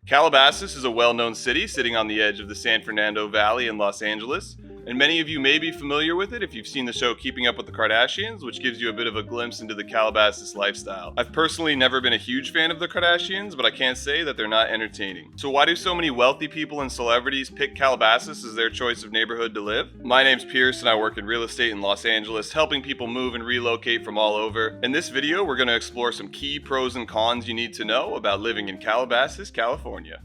Calabasas is a well-known city sitting on the edge of the San Fernando Valley in Los Angeles, and many of you may be familiar with it if you've seen the show Keeping Up with the Kardashians, which gives you a bit of a glimpse into the Calabasas lifestyle. I've personally never been a huge fan of the Kardashians, but I can't say that they're not entertaining. So why do so many wealthy people and celebrities pick Calabasas as their choice of neighborhood to live? My name's Pearce and I work in real estate in Los Angeles, helping people move and relocate from all over. In this video, we're going to explore some key pros and cons you need to know about living in Calabasas, California.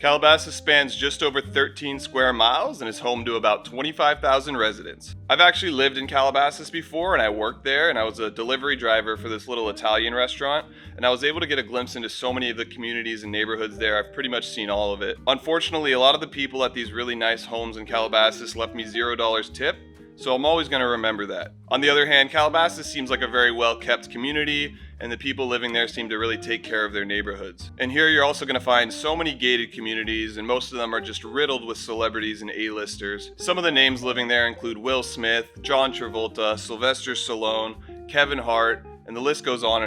Calabasas spans just over 13 square miles and is home to about 25,000 residents. I've actually lived in Calabasas before and I worked there, and I was a delivery driver for this little Italian restaurant, and I was able to get a glimpse into so many of the communities and neighborhoods there. I've pretty much seen all of it. Unfortunately, a lot of the people at these really nice homes in Calabasas left me $0 tip, so I'm always going to remember that. On the other hand, Calabasas seems like a very well-kept community, and the people living there seem to really take care of their neighborhoods. And here you're also going to find so many gated communities, and most of them are just riddled with celebrities and A-listers. Some of the names living there include Will Smith, John Travolta, Sylvester Stallone, Kevin Hart, and the list goes on.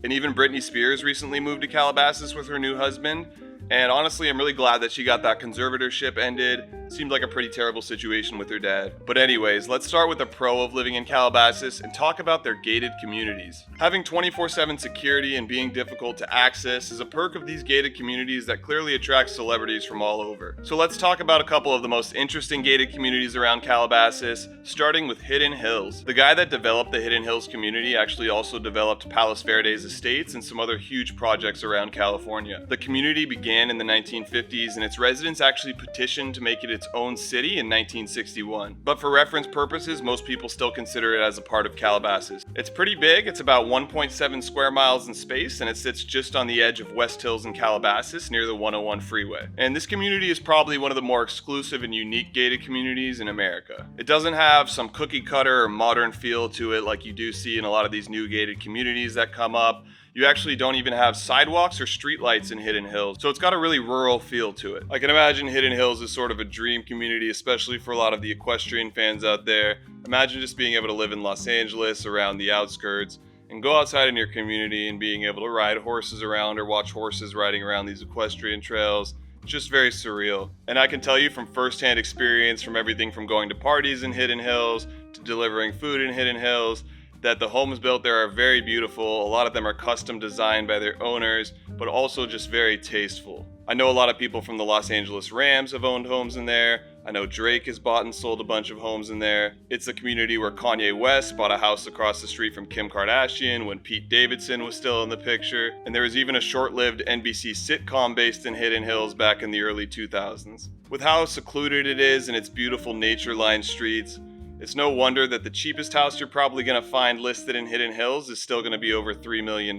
And even Britney Spears recently moved to Calabasas with her new husband. And honestly, I'm really glad that she got that conservatorship ended. Seemed like a pretty terrible situation with her dad. But anyways, let's start with the pro of living in Calabasas and talk about their gated communities. Having 24/7 security and being difficult to access is a perk of these gated communities that clearly attracts celebrities from all over. So let's talk about a couple of the most interesting gated communities around Calabasas, starting with Hidden Hills. The guy that developed the Hidden Hills community actually also developed Palos Verdes Estates and some other huge projects around California. The community began in the 1950s, and its residents actually petitioned to make it its own city in 1961. But for reference purposes, most people still consider it as a part of Calabasas. It's pretty big. It's about 1.7 square miles in space, and it sits just on the edge of West Hills in Calabasas near the 101 freeway. And this community is probably one of the more exclusive and unique gated communities in America. It doesn't have some cookie cutter or modern feel to it like you do see in a lot of these new gated communities that come up. You actually don't even have sidewalks or streetlights in Hidden Hills, so it's got a really rural feel to it. I can imagine Hidden Hills is sort of a dream community, especially for a lot of the equestrian fans out there. Imagine just being able to live in Los Angeles around the outskirts and go outside in your community and being able to ride horses around or watch horses riding around these equestrian trails. It's just very surreal. And I can tell you from firsthand experience, from everything from going to parties in Hidden Hills to delivering food in Hidden Hills, that the homes built there are very beautiful. A lot of them are custom designed by their owners, but also just very tasteful. I know a lot of people from the Los Angeles Rams have owned homes in there. I know Drake has bought and sold a bunch of homes in there. It's the community where Kanye West bought a house across the street from Kim Kardashian when Pete Davidson was still in the picture. And there was even a short-lived NBC sitcom based in Hidden Hills back in the early 2000s. With how secluded it is and its beautiful nature-lined streets, it's no wonder that the cheapest house you're probably going to find listed in Hidden Hills is still going to be over $3 million.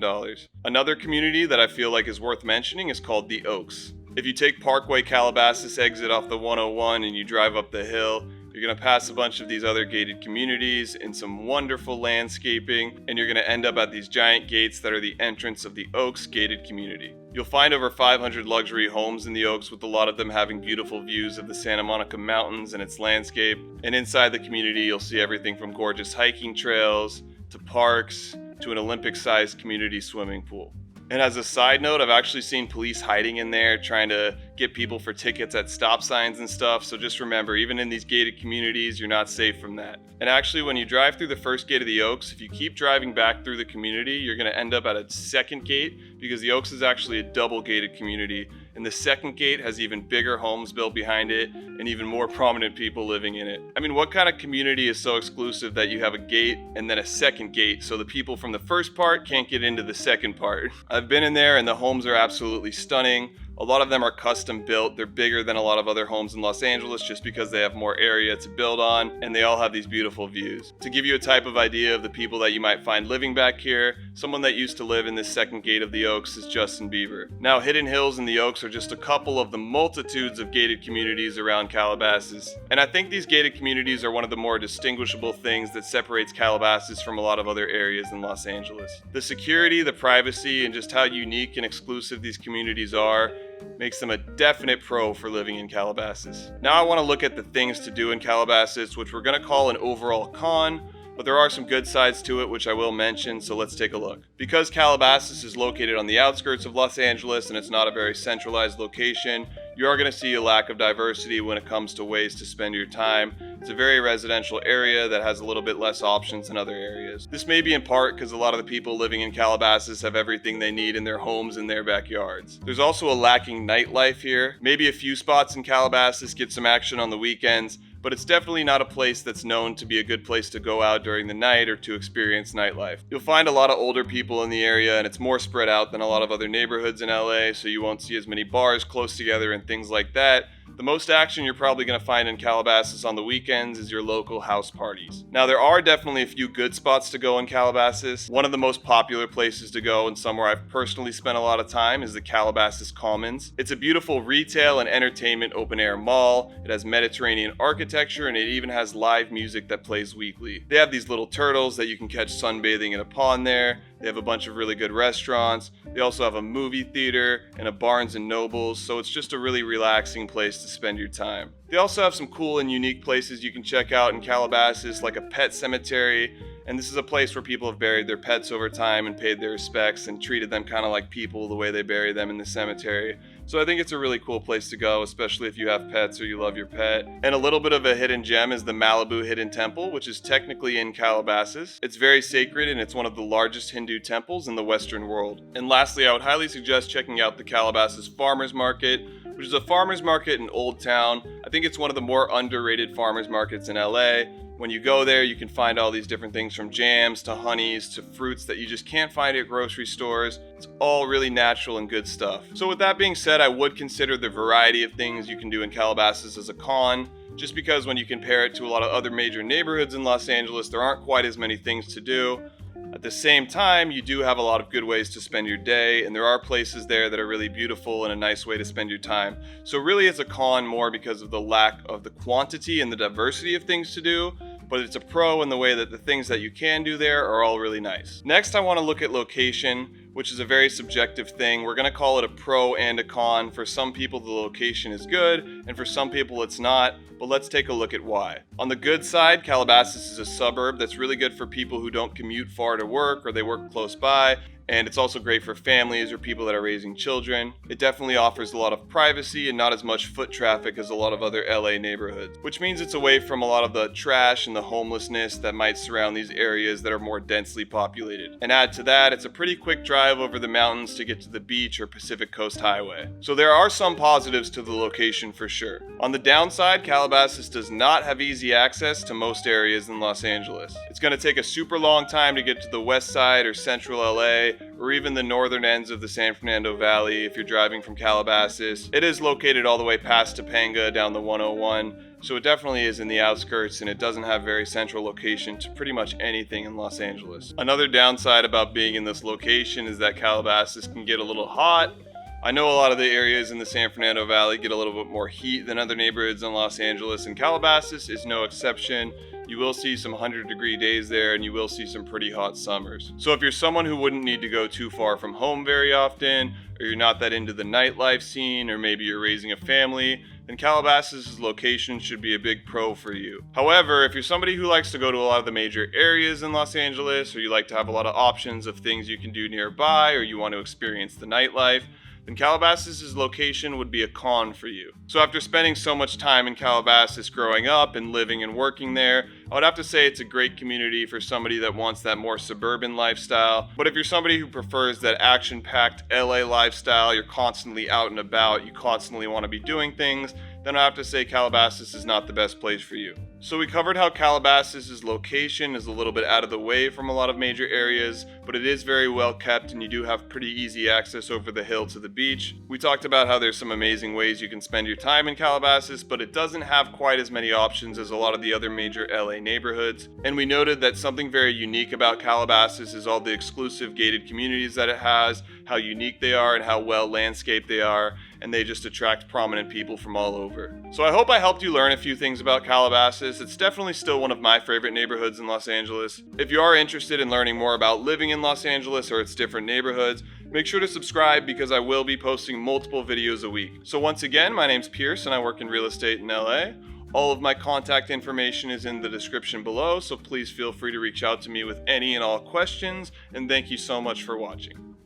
Another community that I feel like is worth mentioning is called The Oaks. If you take Parkway Calabasas exit off the 101 and you drive up the hill, you're going to pass a bunch of these other gated communities in some wonderful landscaping, and you're going to end up at these giant gates that are the entrance of the Oaks gated community. You'll find over 500 luxury homes in the Oaks, with a lot of them having beautiful views of the Santa Monica Mountains and its landscape. And inside the community, you'll see everything from gorgeous hiking trails to parks to an Olympic-sized community swimming pool. And as a side note, I've actually seen police hiding in there trying to get people for tickets at stop signs and stuff. So just remember, even in these gated communities, you're not safe from that. And actually, when you drive through the first gate of the Oaks, if you keep driving back through the community, you're going to end up at a second gate, because the Oaks is actually a double gated community. And the second gate has even bigger homes built behind it and even more prominent people living in it. I mean, what kind of community is so exclusive that you have a gate and then a second gate so the people from the first part can't get into the second part? I've been in there and the homes are absolutely stunning. A lot of them are custom built. They're bigger than a lot of other homes in Los Angeles just because they have more area to build on, and they all have these beautiful views. To give you a type of idea of the people that you might find living back here, someone that used to live in this second gate of the Oaks is Justin Bieber. Now, Hidden Hills and the Oaks are just a couple of the multitudes of gated communities around Calabasas. And I think these gated communities are one of the more distinguishable things that separates Calabasas from a lot of other areas in Los Angeles. The security, the privacy, and just how unique and exclusive these communities are makes them a definite pro for living in Calabasas. Now I want to look at the things to do in Calabasas, which we're going to call an overall con, but there are some good sides to it which I will mention, so let's take a look. Because Calabasas is located on the outskirts of Los Angeles and it's not a very centralized location, you are going to see a lack of diversity when it comes to ways to spend your time. It's a very residential area that has a little bit less options than other areas. This may be in part because a lot of the people living in Calabasas have everything they need in their homes and their backyards. There's also a lacking nightlife here. Maybe a few spots in Calabasas get some action on the weekends, but it's definitely not a place that's known to be a good place to go out during the night or to experience nightlife. You'll find a lot of older people in the area, and it's more spread out than a lot of other neighborhoods in LA, so you won't see as many bars close together and things like that. The most action you're probably going to find in Calabasas on the weekends is your local house parties. Now, there are definitely a few good spots to go in Calabasas. One of the most popular places to go, and somewhere I've personally spent a lot of time, is the Calabasas Commons. It's a beautiful retail and entertainment open-air mall. It has Mediterranean architecture, and it even has live music that plays weekly. They have these little turtles that you can catch sunbathing in a pond there. They have a bunch of really good restaurants. They also have a movie theater and a Barnes and Nobles, so it's just a really relaxing place to spend your time. They also have some cool and unique places you can check out in Calabasas, like a pet cemetery, and this is a place where people have buried their pets over time and paid their respects and treated them kind of like people the way they bury them in the cemetery. So I think it's a really cool place to go, especially if you have pets or you love your pet. And a little bit of a hidden gem is the Malibu Hidden Temple, which is technically in Calabasas. It's very sacred and it's one of the largest Hindu temples in the Western world. And lastly, I would highly suggest checking out the Calabasas Farmers Market, which is a farmers market in Old Town. I think it's one of the more underrated farmers markets in LA. When you go there, you can find all these different things from jams to honeys to fruits that you just can't find at grocery stores. It's all really natural and good stuff. So with that being said, I would consider the variety of things you can do in Calabasas as a con, just because when you compare it to a lot of other major neighborhoods in Los Angeles, there aren't quite as many things to do. At the same time, you do have a lot of good ways to spend your day, and there are places there that are really beautiful and a nice way to spend your time. So really it's a con more because of the lack of the quantity and the diversity of things to do, but it's a pro in the way that the things that you can do there are all really nice. Next, I want to look at location, which is a very subjective thing. We're going to call it a pro and a con. For some people, the location is good, and for some people, it's not. But let's take a look at why. On the good side, Calabasas is a suburb that's really good for people who don't commute far to work or they work close by. And it's also great for families or people that are raising children. It definitely offers a lot of privacy and not as much foot traffic as a lot of other LA neighborhoods, which means it's away from a lot of the trash and the homelessness that might surround these areas that are more densely populated. And add to that, it's a pretty quick drive over the mountains to get to the beach or Pacific Coast Highway. So there are some positives to the location for sure. On the downside, Calabasas does not have easy access to most areas in Los Angeles. It's going to take a super long time to get to the Westside or Central LA, or even the northern ends of the San Fernando Valley if you're driving from Calabasas. It is located all the way past Topanga down the 101, so it definitely is in the outskirts and it doesn't have very central location to pretty much anything in Los Angeles. Another downside about being in this location is that Calabasas can get a little hot. I know a lot of the areas in the San Fernando Valley get a little bit more heat than other neighborhoods in Los Angeles, and Calabasas is no exception. You will see some 100-degree days there, and you will see some pretty hot summers. So if you're someone who wouldn't need to go too far from home very often, or you're not that into the nightlife scene, or maybe you're raising a family, then Calabasas' location should be a big pro for you. However, if you're somebody who likes to go to a lot of the major areas in Los Angeles, or you like to have a lot of options of things you can do nearby, or you want to experience the nightlife, then Calabasas' location would be a con for you. So after spending so much time in Calabasas growing up and living and working there, I would have to say it's a great community for somebody that wants that more suburban lifestyle. But if you're somebody who prefers that action-packed LA lifestyle, you're constantly out and about, you constantly want to be doing things, then I have to say Calabasas is not the best place for you. So we covered how Calabasas' location is a little bit out of the way from a lot of major areas, but it is very well kept and you do have pretty easy access over the hill to the beach. We talked about how there's some amazing ways you can spend your time in Calabasas, but it doesn't have quite as many options as a lot of the other major LA neighborhoods. And we noted that something very unique about Calabasas is all the exclusive gated communities that it has, how unique they are and how well landscaped they are, and they just attract prominent people from all over. So I hope I helped you learn a few things about Calabasas. It's definitely still one of my favorite neighborhoods in Los Angeles. If you are interested in learning more about living in Los Angeles or its different neighborhoods, make sure to subscribe because I will be posting multiple videos a week. So once again, my name's Pearce and I work in real estate in LA. All of my contact information is in the description below, so please feel free to reach out to me with any and all questions, and thank you so much for watching.